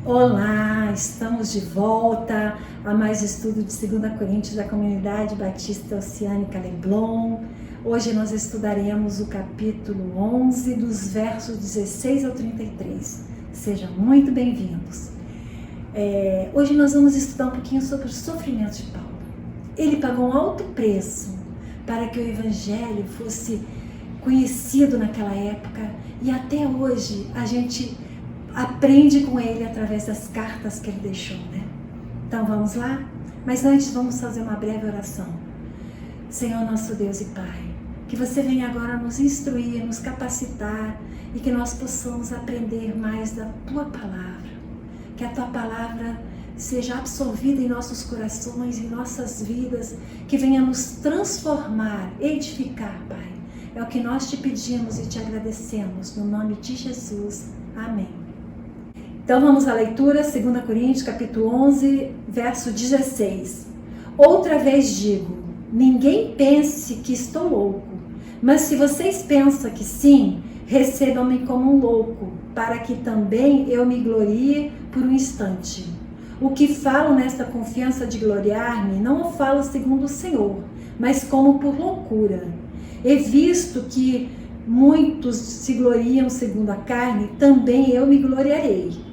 Olá, estamos de volta a mais estudo de 2 Coríntios da Comunidade Batista Oceânica Leblon. Hoje nós estudaremos o capítulo 11, dos versos 16 ao 33. Sejam muito bem-vindos. Hoje nós vamos estudar um pouquinho sobre o sofrimento de Paulo. Ele pagou um alto preço para que o Evangelho fosse conhecido naquela época e até hoje a gente aprende com ele através das cartas que ele deixou, né? Então vamos lá? Mas antes vamos fazer uma breve oração. Senhor nosso Deus e Pai, que você venha agora nos instruir, nos capacitar e que nós possamos aprender mais da Tua Palavra. Que a Tua Palavra seja absorvida em nossos corações, em nossas vidas, que venha nos transformar, edificar, Pai. É o que nós te pedimos e te agradecemos, no nome de Jesus. Amém. Então vamos à leitura, 2 Coríntios, capítulo 11, verso 16. Outra vez digo, ninguém pense que estou louco, mas se vocês pensam que sim, recebam-me como um louco, para que também eu me glorie por um instante. O que falo nesta confiança de gloriar-me, não o falo segundo o Senhor, mas como por loucura. E visto que muitos se gloriam segundo a carne, também eu me gloriarei.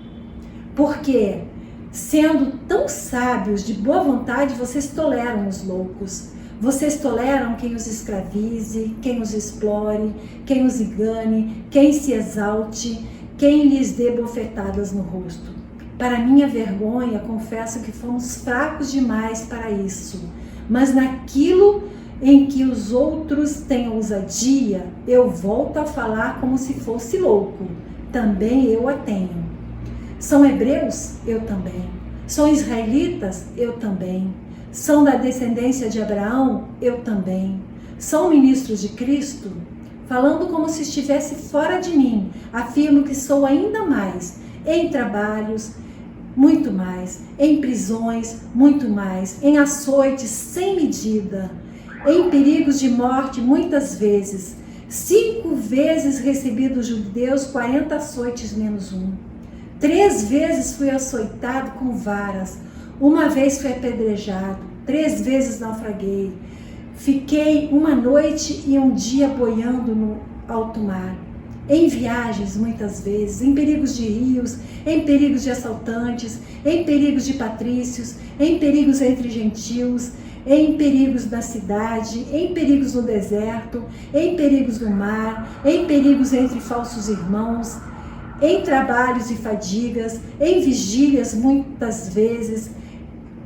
Porque, sendo tão sábios, de boa vontade, vocês toleram os loucos. Vocês toleram quem os escravize, quem os explore, quem os engane, quem se exalte, quem lhes dê bofetadas no rosto. Para minha vergonha, confesso que fomos fracos demais para isso. Mas naquilo em que os outros têm ousadia, eu volto a falar como se fosse louco. Também eu a tenho. São hebreus? Eu também. São israelitas? Eu também. São da descendência de Abraão? Eu também. São ministros de Cristo? Falando como se estivesse fora de mim, afirmo que sou ainda mais. Em trabalhos, muito mais. Em prisões, muito mais. Em açoites, sem medida. Em perigos de morte, muitas vezes. 5 vezes recebi dos judeus 40 açoites menos um. 3 vezes fui açoitado com varas, 1 vez fui apedrejado, 3 vezes naufraguei. Fiquei 1 noite e 1 dia boiando no alto mar. Em viagens, muitas vezes, em perigos de rios, em perigos de assaltantes, em perigos de patrícios, em perigos entre gentios, em perigos na cidade, em perigos no deserto, em perigos no mar, em perigos entre falsos irmãos, em trabalhos e fadigas, em vigílias muitas vezes,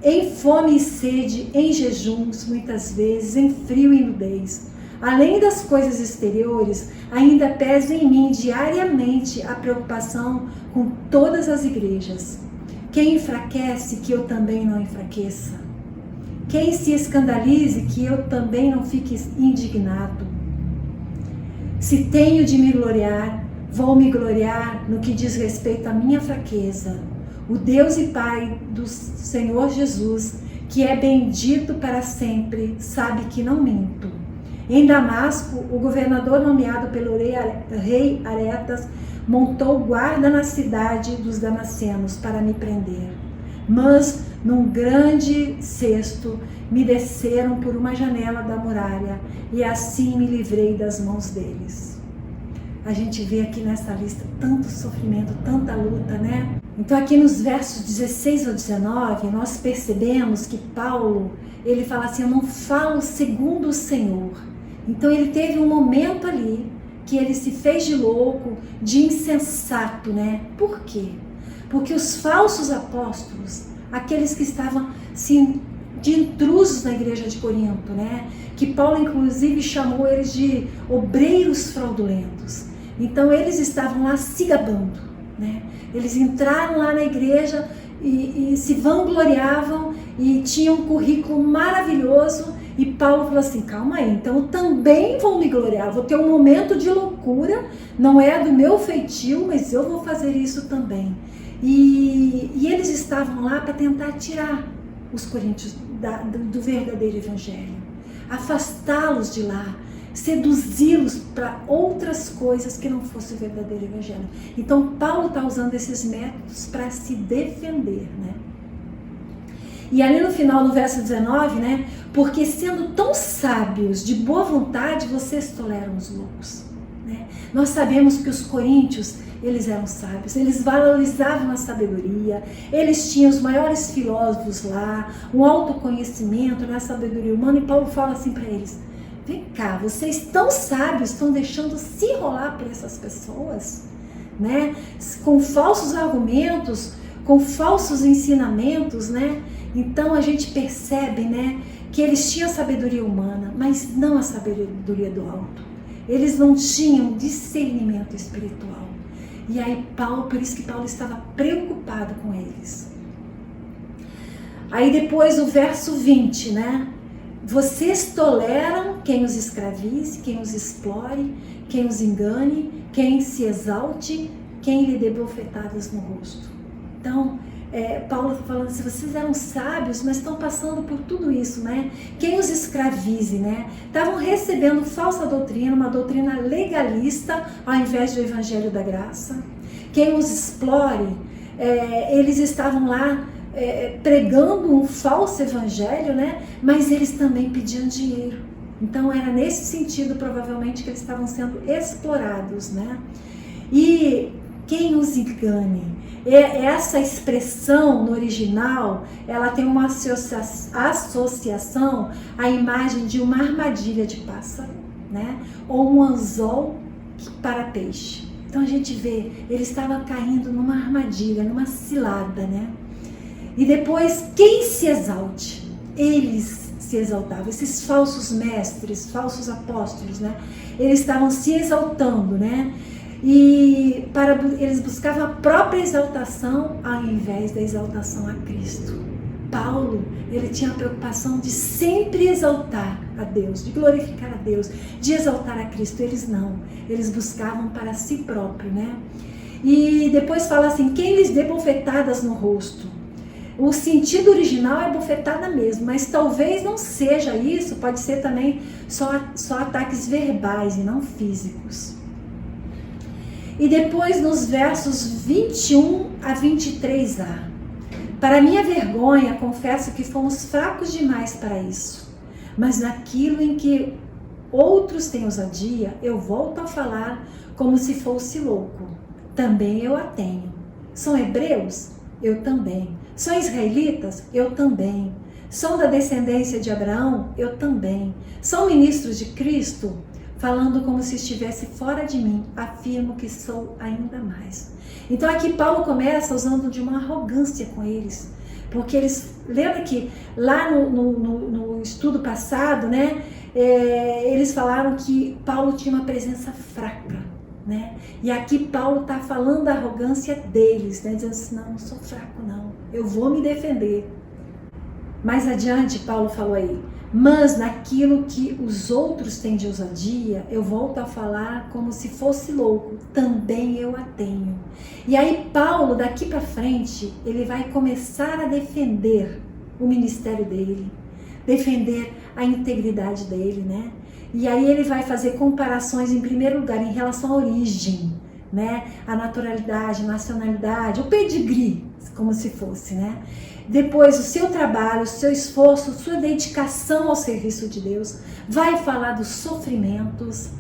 em fome e sede, em jejuns muitas vezes, em frio e nudez. Além das coisas exteriores, ainda pesa em mim diariamente a preocupação com todas as igrejas. Quem enfraquece, que eu também não enfraqueça. Quem se escandalize, que eu também não fique indignado. Se tenho de me gloriar, vou me gloriar no que diz respeito à minha fraqueza. O Deus e Pai do Senhor Jesus, que é bendito para sempre, sabe que não minto. Em Damasco, o governador nomeado pelo rei Aretas montou guarda na cidade dos damascenos para me prender. Mas, num grande cesto, me desceram por uma janela da muralha e assim me livrei das mãos deles. A gente vê aqui nessa lista tanto sofrimento, tanta luta, né? Então aqui nos versos 16 ao 19, nós percebemos que Paulo, ele fala assim, eu não falo segundo o Senhor. Então ele teve um momento ali que ele se fez de louco, de insensato, né? Por quê? Porque os falsos apóstolos, aqueles que estavam assim, de intrusos na igreja de Corinto, né? Que Paulo inclusive chamou eles de obreiros fraudulentos. Então eles estavam lá se gabando, né? Eles entraram lá na igreja e se vangloriavam e tinham um currículo maravilhoso. E Paulo falou assim, calma aí, então eu também vou me gloriar, vou ter um momento de loucura, não é do meu feitio, mas eu vou fazer isso também. E eles estavam lá para tentar tirar os coríntios do verdadeiro evangelho, afastá-los de lá, seduzi-los para outras coisas que não fosse o verdadeiro evangelho. Então Paulo está usando esses métodos para se defender, né? E ali no final, no verso 19, né? Porque sendo tão sábios, de boa vontade, vocês toleram os loucos, né? Nós sabemos que os coríntios, eles eram sábios, eles valorizavam a sabedoria, eles tinham os maiores filósofos lá, um autoconhecimento na sabedoria humana, e Paulo fala assim para eles: vem cá, vocês tão sábios, estão deixando se enrolar por essas pessoas, né? Com falsos argumentos, com falsos ensinamentos, né? Então a gente percebe, né, que eles tinham sabedoria humana, mas não a sabedoria do alto. Eles não tinham discernimento espiritual. E aí por isso que Paulo estava preocupado com eles. Aí depois o verso 20, né? Vocês toleram quem os escravize, quem os explore, quem os engane, quem se exalte, quem lhe dê bofetadas no rosto. Então, Paulo está falando assim, vocês eram sábios, mas estão passando por tudo isso, né? Quem os escravize, né? Estavam recebendo falsa doutrina, uma doutrina legalista, ao invés do evangelho da graça. Quem os explore, eles estavam lá pregando um falso evangelho, né? Mas eles também pediam dinheiro. Então era nesse sentido, provavelmente, que eles estavam sendo explorados, né? E quem os engane? Essa expressão no original, ela tem uma associação à imagem de uma armadilha de pássaro, né? Ou um anzol para peixe. Então a gente vê, ele estava caindo numa armadilha, numa cilada, né? E depois, quem se exalte? Eles se exaltavam, esses falsos mestres, falsos apóstolos, né? Eles estavam se exaltando, né? E eles buscavam a própria exaltação ao invés da exaltação a Cristo. Paulo, ele tinha a preocupação de sempre exaltar a Deus, de glorificar a Deus, de exaltar a Cristo. Eles não, eles buscavam para si próprio, né? E depois fala assim, quem lhes dê bofetadas no rosto? O sentido original é bofetada mesmo, mas talvez não seja isso, pode ser também só ataques verbais e não físicos. E depois nos versos 21 a 23a. Para minha vergonha, confesso que fomos fracos demais para isso. Mas naquilo em que outros têm ousadia, eu volto a falar como se fosse louco. Também eu a tenho. São hebreus? Eu também. São israelitas? Eu também. São da descendência de Abraão? Eu também. São ministros de Cristo? Falando como se estivesse fora de mim, afirmo que sou ainda mais. Então aqui Paulo começa usando de uma arrogância com eles, porque eles, lembra que lá no estudo passado, né, eles falaram que Paulo tinha uma presença fraca, né, e aqui Paulo está falando da arrogância deles, né, dizendo assim, não sou fraco não, eu vou me defender. Mais adiante Paulo falou aí, mas naquilo que os outros têm de ousadia, eu volto a falar como se fosse louco, também eu a tenho. E aí Paulo, daqui para frente, ele vai começar a defender o ministério dele, defender a integridade dele, né? E aí ele vai fazer comparações, em primeiro lugar, em relação à origem, né? A naturalidade, nacionalidade, o pedigree, como se fosse, né? Depois o seu trabalho, o seu esforço, sua dedicação ao serviço de Deus, vai falar dos sofrimentos,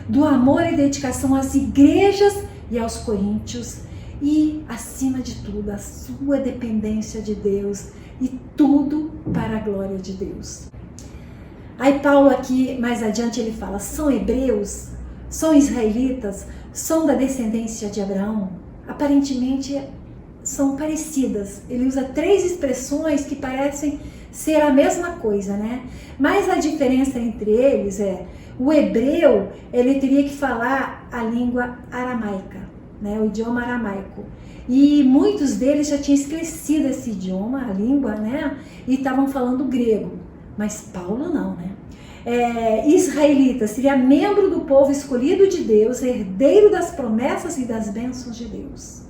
do amor e dedicação às igrejas e aos coríntios e, acima de tudo, a sua dependência de Deus e tudo para a glória de Deus. Aí Paulo aqui, mais adiante, ele fala, são hebreus, são israelitas, são da descendência de Abraão? Aparentemente são parecidas. Ele usa 3 expressões que parecem ser a mesma coisa, né? Mas a diferença entre eles é, o hebreu, ele teria que falar a língua aramaica, né? O idioma aramaico. E muitos deles já tinham esquecido esse idioma, a língua, né? E estavam falando grego. Mas Paulo não, né? Israelita seria membro do povo escolhido de Deus, herdeiro das promessas e das bênçãos de Deus.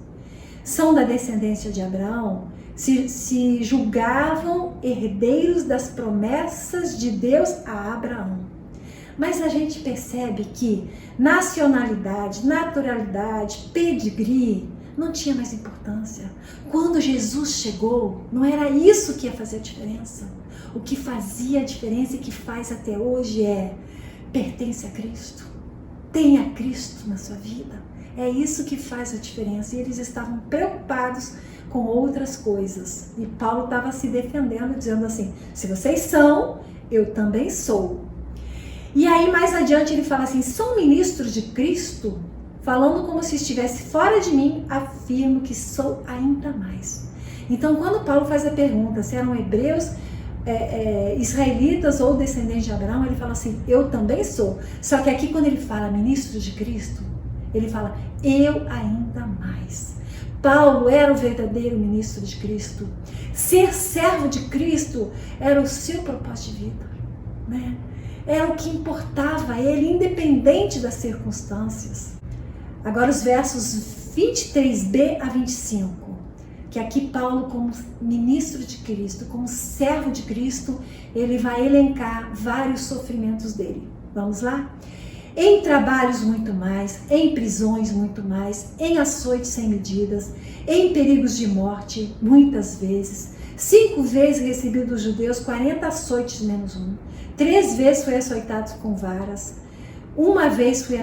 São da descendência de Abraão, se julgavam herdeiros das promessas de Deus a Abraão. Mas a gente percebe que nacionalidade, naturalidade, pedigree não tinha mais importância. Quando Jesus chegou, não era isso que ia fazer a diferença. O que fazia a diferença e que faz até hoje é: pertence a Cristo, tenha Cristo na sua vida. É isso que faz a diferença. E eles estavam preocupados com outras coisas. E Paulo estava se defendendo, dizendo assim: se vocês são, eu também sou. E aí mais adiante ele fala assim: sou ministro de Cristo, falando como se estivesse fora de mim, afirmo que sou ainda mais. Então quando Paulo faz a pergunta se eram hebreus, israelitas ou descendentes de Abraão, ele fala assim: eu também sou. Só que aqui quando ele fala ministro de Cristo, ele fala: eu ainda mais. Paulo era o verdadeiro ministro de Cristo. Ser servo de Cristo era o seu propósito de vida, né? Era o que importava a ele, independente das circunstâncias. Agora os versos 23b a 25, que aqui Paulo, como ministro de Cristo, como servo de Cristo, ele vai elencar vários sofrimentos dele. Vamos lá? Em trabalhos muito mais, em prisões muito mais, em açoites sem medidas, em perigos de morte muitas vezes. 5 vezes recebi dos judeus 40 açoites menos 1. 3 vezes fui açoitado com varas. 1 vez fui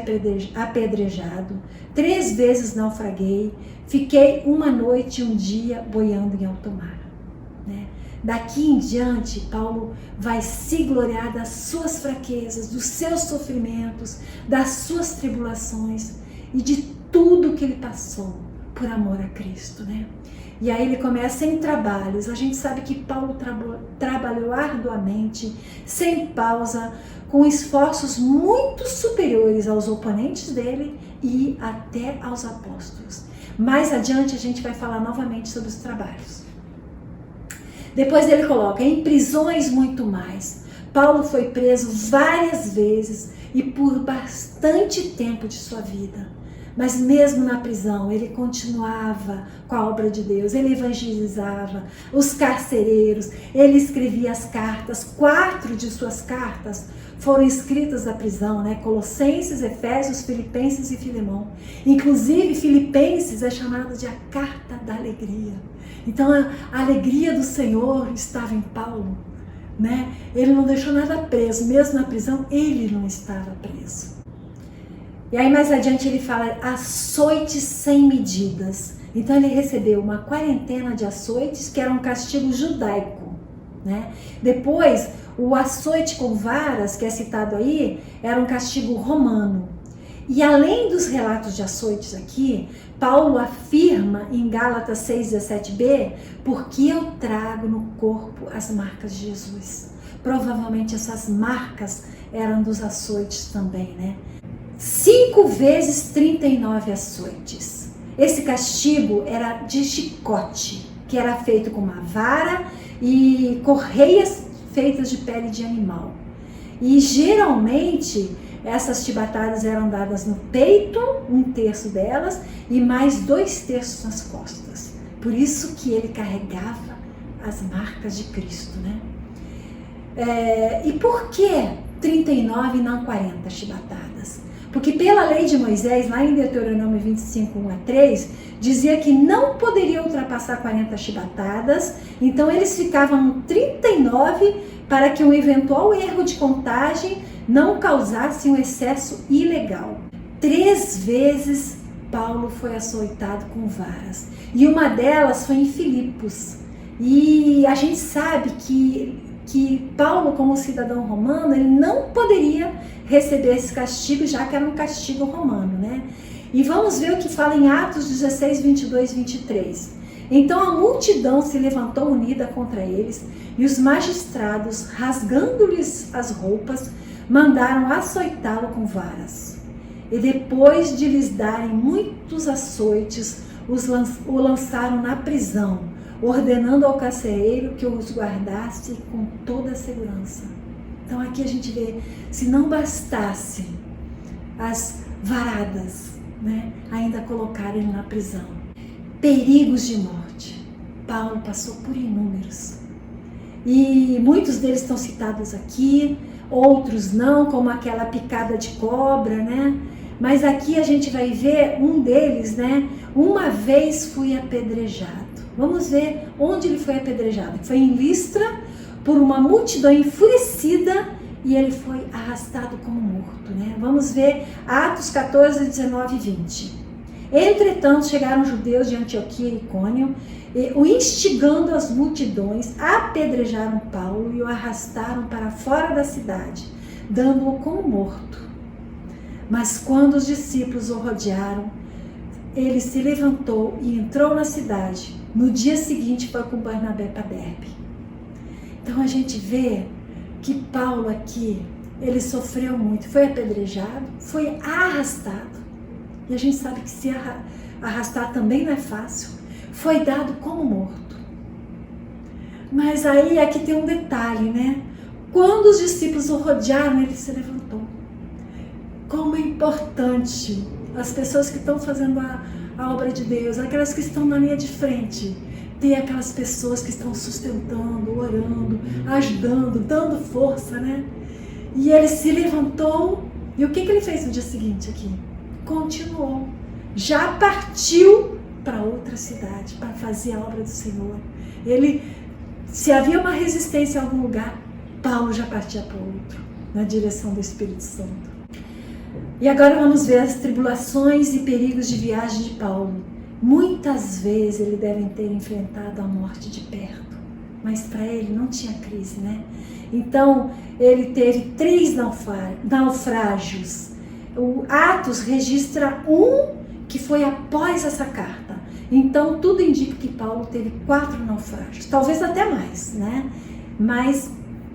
apedrejado. 3 vezes naufraguei. Fiquei 1 noite e 1 dia boiando em alto mar. Né? Daqui em diante, Paulo vai se gloriar das suas fraquezas, dos seus sofrimentos, das suas tribulações e de tudo que ele passou por amor a Cristo, né? E aí ele começa em trabalhos. A gente sabe que Paulo trabalhou arduamente, sem pausa, com esforços muito superiores aos oponentes dele e até aos apóstolos. Mais adiante a gente vai falar novamente sobre os trabalhos. Depois ele coloca: em prisões muito mais. Paulo foi preso várias vezes e por bastante tempo de sua vida. Mas mesmo na prisão, ele continuava com a obra de Deus, ele evangelizava os carcereiros, ele escrevia as cartas. 4 de suas cartas foram escritas da prisão, né? Colossenses, Efésios, Filipenses e Filemão. Inclusive, Filipenses é chamada de a carta da alegria. Então, a alegria do Senhor estava em Paulo, né? Ele não deixou nada preso, mesmo na prisão, ele não estava preso. E aí mais adiante ele fala açoites sem medidas. Então ele recebeu uma quarentena de açoites, que era um castigo judaico, né? Depois, o açoite com varas, que é citado aí, era um castigo romano. E além dos relatos de açoites aqui, Paulo afirma em Gálatas 6:17b, porque eu trago no corpo as marcas de Jesus. Provavelmente essas marcas eram dos açoites também, né? 5 vezes 39 açoites. Esse castigo era de chicote, que era feito com uma vara e correias feitas de pele de animal. E geralmente essas chibatadas eram dadas no peito, 1/3 delas, e mais 2/3 nas costas. Por isso que ele carregava as marcas de Cristo, né? E por que 39 e não 40 chibatadas? Porque pela lei de Moisés, lá em Deuteronômio 25:1-3, dizia que não poderia ultrapassar 40 chibatadas, então eles ficavam 39 para que um eventual erro de contagem não causasse um excesso ilegal. 3 vezes Paulo foi açoitado com varas, e uma delas foi em Filipos. E a gente sabe que Paulo, como cidadão romano, ele não poderia receber esse castigo, já que era um castigo romano, né? E vamos ver o que fala em Atos 16:22-23. Então a multidão se levantou unida contra eles, e os magistrados, rasgando-lhes as roupas, mandaram açoitá-lo com varas. E depois de lhes darem muitos açoites, o lançaram na prisão, ordenando ao carcereiro que os guardasse com toda a segurança. Então aqui a gente vê, se não bastasse as varadas, né, ainda colocaram ele na prisão. Perigos de morte. Paulo passou por inúmeros. e muitos deles estão citados aqui, outros não, como aquela picada de cobra, né? Mas aqui a gente vai ver um deles, né? Uma vez fui apedrejado. Vamos ver onde ele foi apedrejado. Foi em Listra, por uma multidão enfurecida, e ele foi arrastado como morto, né? Vamos ver Atos 14, 19 e 20. Entretanto, chegaram judeus de Antioquia e Icônio, e, o instigando as multidões, apedrejaram Paulo e o arrastaram para fora da cidade, dando-o como morto. Mas quando os discípulos o rodearam, ele se levantou e entrou na cidade. No dia seguinte foi com Barnabé para Derbe. Então a gente vê que Paulo aqui, ele sofreu muito, foi apedrejado, foi arrastado. E a gente sabe que se arrastar também não é fácil. Foi dado como morto. Mas aí aqui tem um detalhe, né? Quando os discípulos o rodearam, ele se levantou. Como é importante as pessoas que estão fazendo a obra de Deus, aquelas que estão na linha de frente, ter aquelas pessoas que estão sustentando, orando, ajudando, dando força, né? E ele se levantou, e o que ele fez no dia seguinte aqui? Continuou. Já partiu para outra cidade, para fazer a obra do Senhor. Ele, se havia uma resistência em algum lugar, Paulo já partia para outro, na direção do Espírito Santo. E agora vamos ver as tribulações e perigos de viagem de Paulo. Muitas vezes ele deve ter enfrentado a morte de perto, mas para ele não tinha crise, né? Então ele teve 3 naufrágios. O Atos registra um que foi após essa carta. Então tudo indica que Paulo teve 4 naufrágios, talvez até mais, né? Mas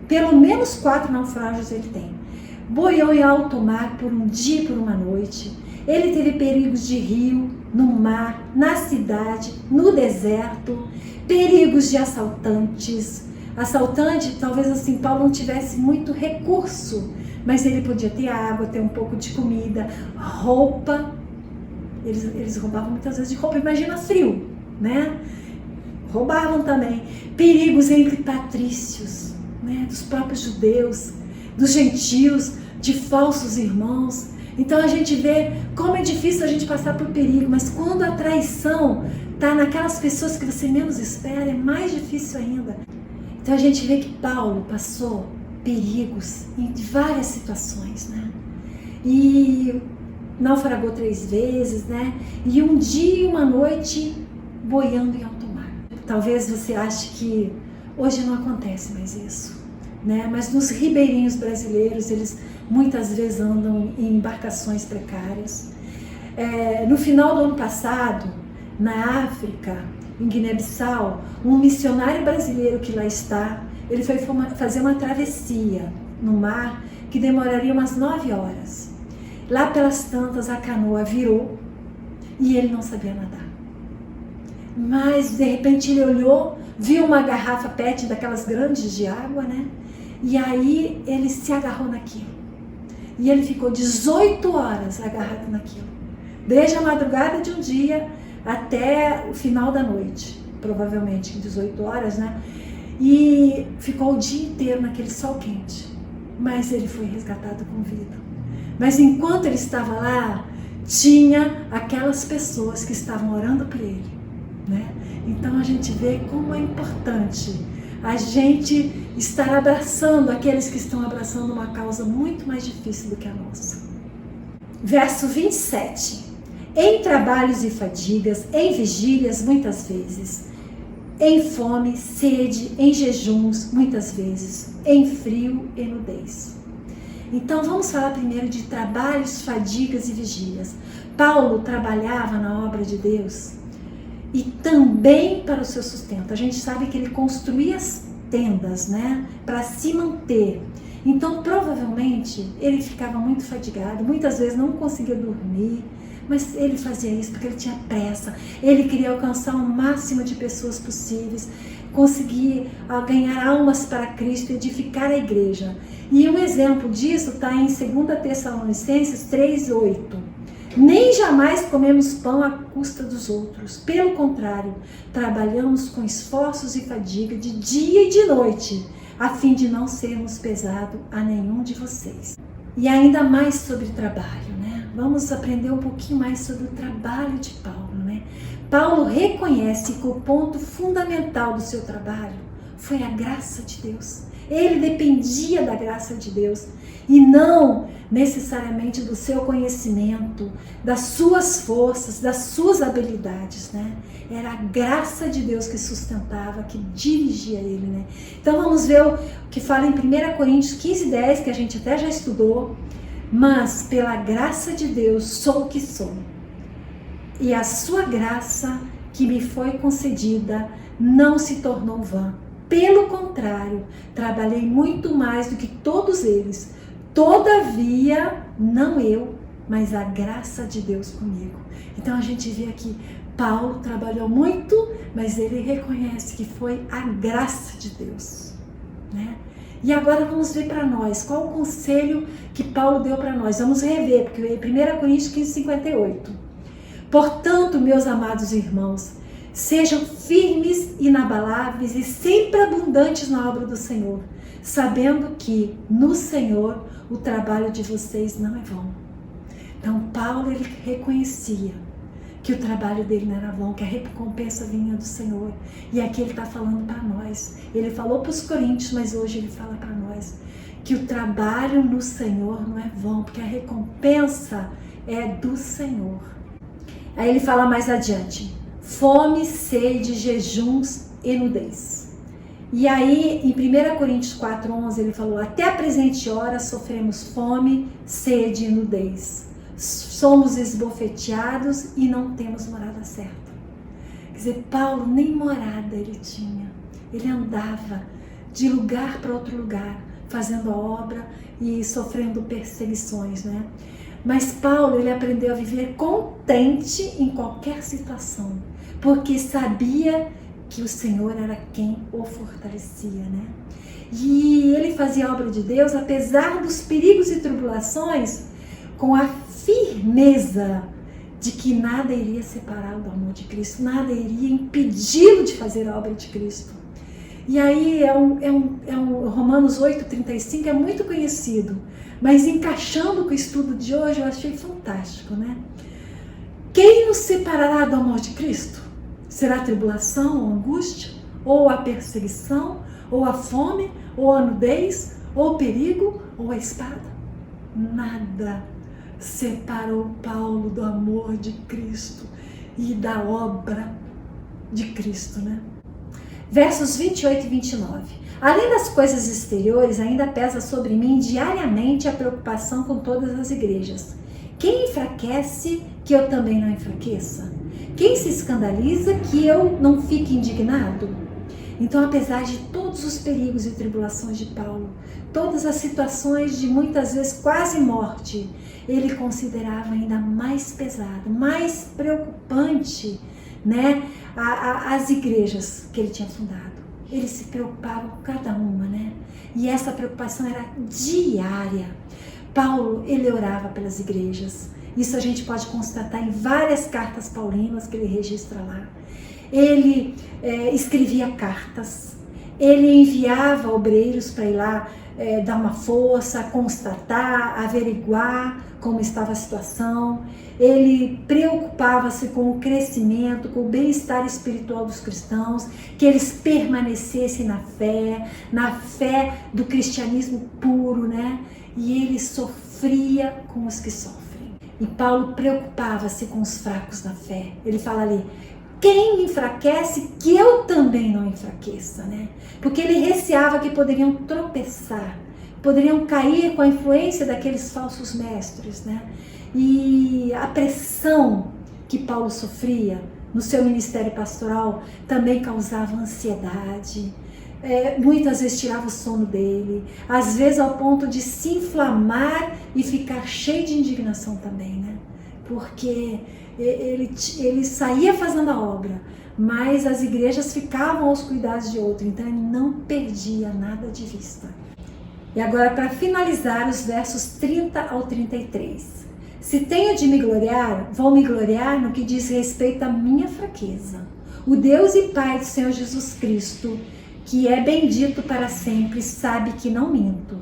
pelo menos 4 naufrágios ele tem. Boiou em alto mar por um dia e por uma noite. Ele teve perigos de rio, no mar, na cidade, no deserto, perigos de assaltantes. Assaltante, talvez assim, Paulo não tivesse muito recurso, mas ele podia ter água, ter um pouco de comida, roupa. Eles roubavam muitas vezes de roupa, imagina frio, né? Roubavam também. Perigos entre patrícios, né? Dos próprios judeus, dos gentios, de falsos irmãos. Então a gente vê como é difícil a gente passar por perigo, mas quando a traição está naquelas pessoas que você menos espera, é mais difícil ainda. Então a gente vê que Paulo passou perigos em várias situações, né? E naufragou 3 vezes, né? E um dia e uma noite boiando em alto mar. Talvez você ache que hoje não acontece mais isso, né? Mas nos ribeirinhos brasileiros, eles muitas vezes andam em embarcações precárias. No final do ano passado, na África, em Guiné-Bissau, um missionário brasileiro que lá está, ele foi fazer uma travessia no mar que demoraria umas 9 horas. Lá pelas tantas a canoa virou e ele não sabia nadar. Mas de repente ele olhou, viu uma garrafa PET daquelas grandes de água, né? E aí ele se agarrou naquilo. E ele ficou 18 horas agarrado naquilo. Desde a madrugada de um dia até o final da noite. Provavelmente 18 horas, né? E ficou o dia inteiro naquele sol quente. Mas ele foi resgatado com vida. Mas enquanto ele estava lá, tinha aquelas pessoas que estavam orando por ele, né? Então a gente vê como é importante a gente estar abraçando aqueles que estão abraçando uma causa muito mais difícil do que a nossa. Verso 27. Em trabalhos e fadigas, em vigílias muitas vezes, em fome, sede, em jejuns muitas vezes, em frio e nudez. Então vamos falar primeiro de trabalhos, fadigas e vigílias. Paulo trabalhava na obra de Deus e também para o seu sustento. A gente sabe que ele construía as tendas, né, para se manter. Então provavelmente ele ficava muito fadigado, muitas vezes não conseguia dormir, mas ele fazia isso porque ele tinha pressa, ele queria alcançar o máximo de pessoas possíveis, conseguir ganhar almas para Cristo e edificar a igreja. E um exemplo disso está em 2 Tessalonicenses 3:8. Nem jamais comemos pão à custa dos outros. Pelo contrário, trabalhamos com esforços e fadiga de dia e de noite, a fim de não sermos pesado a nenhum de vocês. E ainda mais sobre trabalho, né? Vamos aprender um pouquinho mais sobre o trabalho de Paulo, né? Paulo reconhece que o ponto fundamental do seu trabalho foi a graça de Deus. Ele dependia da graça de Deus e não necessariamente do seu conhecimento, das suas forças, das suas habilidades, né? Era a graça de Deus que sustentava, que dirigia ele, né? Então vamos ver o que fala em 1 Coríntios 15:10, que a gente até já estudou. Mas pela graça de Deus sou o que sou, e a sua graça que me foi concedida não se tornou vã. Pelo contrário, trabalhei muito mais do que todos eles. Todavia, não eu, mas a graça de Deus comigo. Então a gente vê aqui, Paulo trabalhou muito, mas ele reconhece que foi a graça de Deus, né? E agora vamos ver para nós, qual o conselho que Paulo deu para nós. Vamos rever, porque é 1 Coríntios 15:58. Portanto, meus amados irmãos, sejam firmes, inabaláveis e sempre abundantes na obra do Senhor, sabendo que no Senhor o trabalho de vocês não é vão. Então Paulo, ele reconhecia que o trabalho dele não era vão, que a recompensa vinha do Senhor. E aqui ele está falando para nós. Ele falou para os coríntios, mas hoje ele fala para nós que o trabalho no Senhor não é vão, porque a recompensa é do Senhor. Aí ele fala mais adiante: fome, sede, jejuns e nudez. E aí em 1 Coríntios 4:11 ele falou: até a presente hora sofremos fome, sede e nudez. Somos esbofeteados e não temos morada certa. Quer dizer, Paulo nem morada ele tinha. Ele andava de lugar para outro lugar, fazendo a obra e sofrendo perseguições, né? Mas Paulo, ele aprendeu a viver contente em qualquer situação, porque sabia que o Senhor era quem o fortalecia, né? E ele fazia a obra de Deus, apesar dos perigos e tribulações, com a firmeza de que nada iria separá-lo do amor de Cristo, nada iria impedi-lo de fazer a obra de Cristo. E aí Romanos 8:35 é muito conhecido, mas encaixando com o estudo de hoje eu achei fantástico, né? Quem nos separará do amor de Cristo? Será a tribulação, ou a angústia, ou a perseguição, ou a fome, ou a nudez, ou o perigo, ou a espada? Nada separou Paulo do amor de Cristo e da obra de Cristo, né? Versos 28 e 29. Além das coisas exteriores, ainda pesa sobre mim diariamente a preocupação com todas as igrejas. Quem enfraquece, que eu também não enfraqueça? Quem se escandaliza, que eu não fique indignado? Então, apesar de todos os perigos e tribulações de Paulo, todas as situações de muitas vezes quase morte, ele considerava ainda mais pesado, mais preocupante, né, as igrejas que ele tinha fundado. Ele se preocupava com cada uma, né? E essa preocupação era diária. Paulo, ele orava pelas igrejas. Isso a gente pode constatar em várias cartas paulinas que ele registra lá. Ele escrevia cartas, ele enviava obreiros para ir lá dar uma força, constatar, averiguar como estava a situação. Ele preocupava-se com o crescimento, com o bem-estar espiritual dos cristãos, que eles permanecessem na fé do cristianismo puro, né? E ele sofria com os que sofrem. E Paulo preocupava-se com os fracos na fé. Ele fala ali: quem enfraquece, que eu também não enfraqueça, né? Porque ele receava que poderiam tropeçar, poderiam cair com a influência daqueles falsos mestres, né? E a pressão que Paulo sofria no seu ministério pastoral também causava ansiedade, muitas vezes tirava o sono dele, às vezes ao ponto de se inflamar e ficar cheio de indignação também, né? Porque ele saía fazendo a obra, mas as igrejas ficavam aos cuidados de outro, então ele não perdia nada de vista. E agora, para finalizar, os versos 30 ao 33. Se tenho de me gloriar, vou me gloriar no que diz respeito à minha fraqueza. O Deus e Pai do Senhor Jesus Cristo, que é bendito para sempre, sabe que não minto.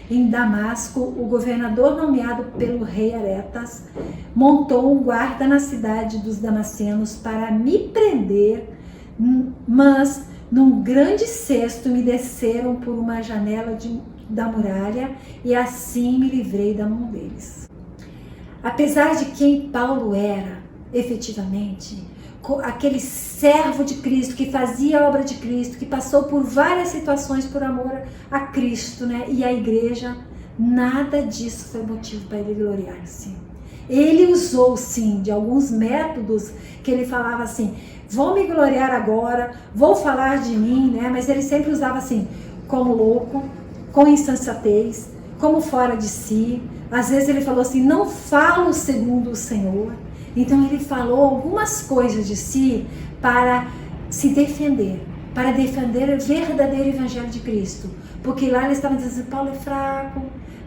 Em Damasco, o governador nomeado pelo rei Aretas montou um guarda na cidade dos Damascenos para me prender, mas num grande cesto me desceram por uma janela da muralha e assim me livrei da mão deles. Apesar de quem Paulo era, efetivamente, aquele servo de Cristo, que fazia a obra de Cristo, que passou por várias situações por amor a Cristo, né, e a igreja, nada disso foi motivo para ele gloriar-se. Ele usou, sim, de alguns métodos que ele falava assim, vou me gloriar agora, vou falar de mim, né, mas ele sempre usava assim, como louco, com insensatez, como fora de si. Às vezes ele falou assim, não falo segundo o Senhor. Então ele falou algumas coisas de si para se defender, para defender o verdadeiro evangelho de Cristo. Porque lá ele estava dizendo, Paulo é fraco,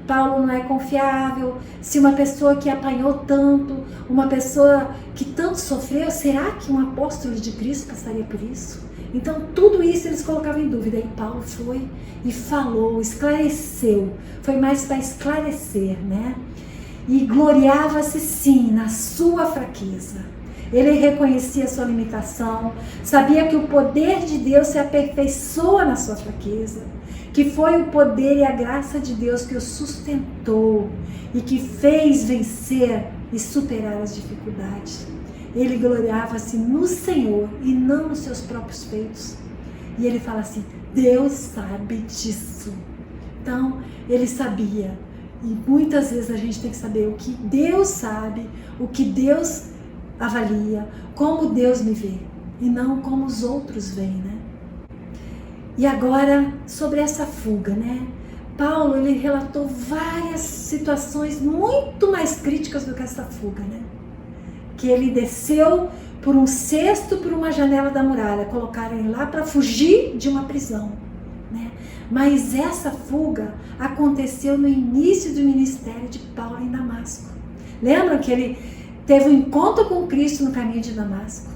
Paulo não é confiável. Se uma pessoa que apanhou tanto, uma pessoa que tanto sofreu, será que um apóstolo de Cristo passaria por isso? Então tudo isso eles colocavam em dúvida. E Paulo foi e falou, esclareceu. Foi mais para esclarecer, né? E gloriava-se sim na sua fraqueza. Ele reconhecia a sua limitação, sabia que o poder de Deus se aperfeiçoa na sua fraqueza, que foi o poder e a graça de Deus que o sustentou e que fez vencer e superar as dificuldades. Ele gloriava-se no Senhor e não nos seus próprios feitos. E ele fala assim, Deus sabe disso. Então, ele sabia. E muitas vezes a gente tem que saber o que Deus sabe, o que Deus avalia, como Deus me vê, e não como os outros veem, né? E agora, sobre essa fuga, né? Paulo, ele relatou várias situações muito mais críticas do que essa fuga, né? Que ele desceu por um cesto, por uma janela da muralha, colocaram ele lá para fugir de uma prisão, né? Mas essa fuga aconteceu no início do ministério de Paulo em Damasco. Lembram que ele teve um encontro com Cristo no caminho de Damasco?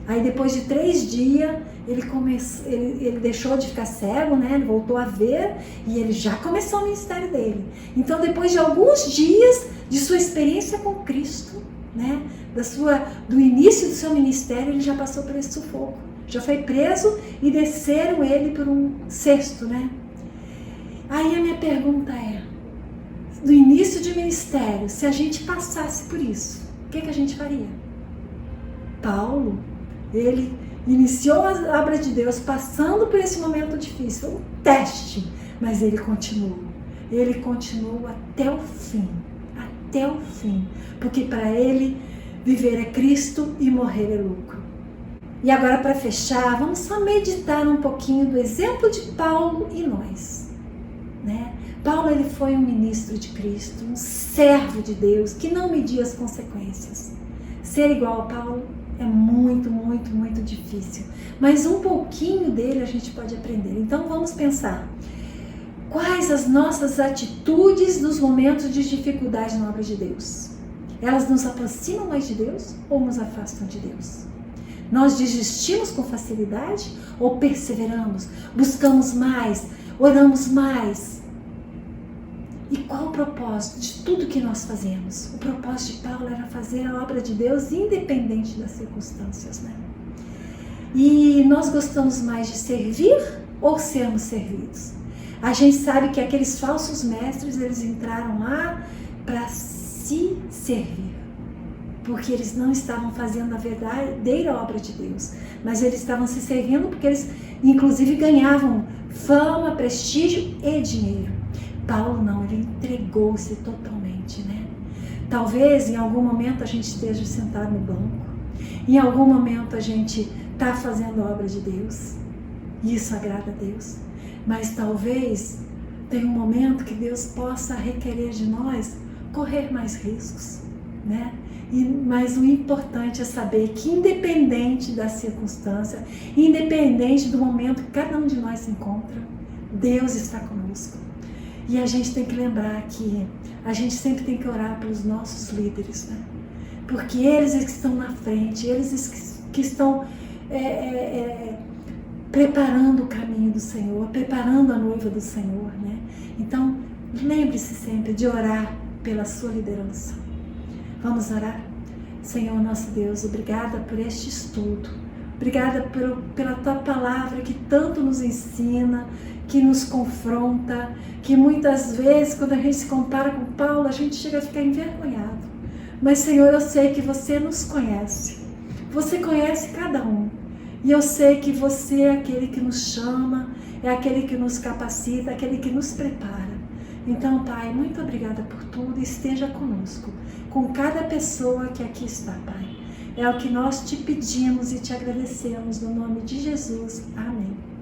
Aí depois de 3 dias, ele deixou de ficar cego, né? Ele voltou a ver e ele já começou o ministério dele. Então depois de alguns dias de sua experiência com Cristo, né? Do início do seu ministério, ele já passou por esse sufoco. Já foi preso e desceram ele por um cesto, né? Aí a minha pergunta é, no início de ministério, se a gente passasse por isso, o que a gente faria? Paulo, ele iniciou a obra de Deus passando por esse momento difícil, um teste, mas ele continuou até o fim, porque para ele viver é Cristo e morrer é lucro. E agora, para fechar, vamos só meditar um pouquinho do exemplo de Paulo e nós, né? Paulo, ele foi um ministro de Cristo, um servo de Deus, que não media as consequências. Ser igual a Paulo é muito, muito, muito difícil. Mas um pouquinho dele a gente pode aprender. Então vamos pensar. Quais as nossas atitudes nos momentos de dificuldade na obra de Deus? Elas nos aproximam mais de Deus ou nos afastam de Deus? Nós desistimos com facilidade ou perseveramos? Buscamos mais? Oramos mais? E qual o propósito de tudo que nós fazemos? O propósito de Paulo era fazer a obra de Deus independente das circunstâncias, né? E nós gostamos mais de servir ou sermos servidos? A gente sabe que aqueles falsos mestres, eles entraram lá para se servir, porque eles não estavam fazendo a verdadeira obra de Deus, mas eles estavam se servindo porque eles, inclusive, ganhavam fama, prestígio e dinheiro. Paulo não, ele entregou-se totalmente, né? Talvez em algum momento a gente esteja sentado no banco, em algum momento a gente está fazendo a obra de Deus, e isso agrada a Deus, mas talvez tenha um momento que Deus possa requerer de nós correr mais riscos, né? Mas o importante é saber que, independente da circunstância, independente do momento que cada um de nós se encontra, Deus está conosco. E a gente tem que lembrar que a gente sempre tem que orar pelos nossos líderes, né? Porque eles que estão na frente, eles que estão preparando o caminho do Senhor, preparando a noiva do Senhor, né? Então, lembre-se sempre de orar pela sua liderança. Vamos orar? Senhor nosso Deus, obrigada por este estudo. Obrigada pela Tua palavra que tanto nos ensina, que nos confronta, que muitas vezes, quando a gente se compara com Paulo, a gente chega a ficar envergonhado. Mas, Senhor, eu sei que você nos conhece. Você conhece cada um. E eu sei que você é aquele que nos chama, é aquele que nos capacita, aquele que nos prepara. Então, Pai, muito obrigada por tudo e esteja conosco, com cada pessoa que aqui está, Pai. É o que nós te pedimos e te agradecemos no nome de Jesus. Amém.